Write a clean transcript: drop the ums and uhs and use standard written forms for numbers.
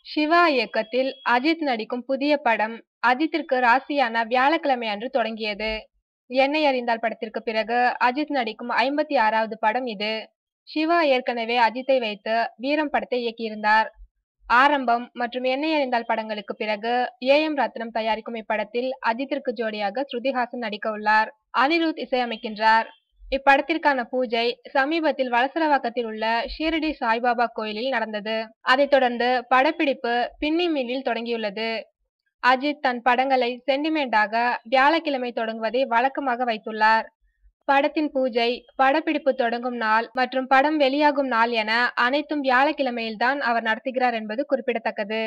சிவா இயக்கத்தில் அஜித் நடிக்கும் புதிய படம் அஜித்திற்கு ராசியான வியாழக்கிழமை அன்று தொடங்கியது. என்னை அறிந்தால் படத்திற்கு பிறகு அஜித் நடிக்கும் 56வது படம் இது. சிவா ஏற்கனவே அஜித்தை வைத்து வீரம் படத்தை இயக்கியிருந்தார். ஆரம்பம் மற்றும் என்னை அறிந்தால் படங்களுக்கு பிறகு ஏ.எம். ரத்னம் தயாரிக்கும் இப்படத்தில் அஜித்திற்கு ஜோடியாக ஸ்ருதிஹாசன் நடிக்க உள்ளார். அனிருத் இசையமைக்கின்றார். இப்படத்திற்கான பூஜை சமீபத்தில் வலசரவாக்கத்தில் உள்ள ஷீரடி சாய்பாபா கோயிலில் நடந்தது. அதைத் தொடர்ந்து படப்பிடிப்பு பின்னி மில்லில் தொடங்கியுள்ளது. அஜித் தன் படங்களை சென்டிமெண்டாக வியாழக்கிழமை தொடங்குவதை வழக்கமாக வைத்துள்ளார். படத்தின் பூஜை, படப்பிடிப்பு தொடங்கும் நாள் மற்றும் படம் வெளியாகும் நாள் என அனைத்தும் வியாழக்கிழமையில்தான் அவர் நடத்துகிறார் என்பது குறிப்பிடத்தக்கது.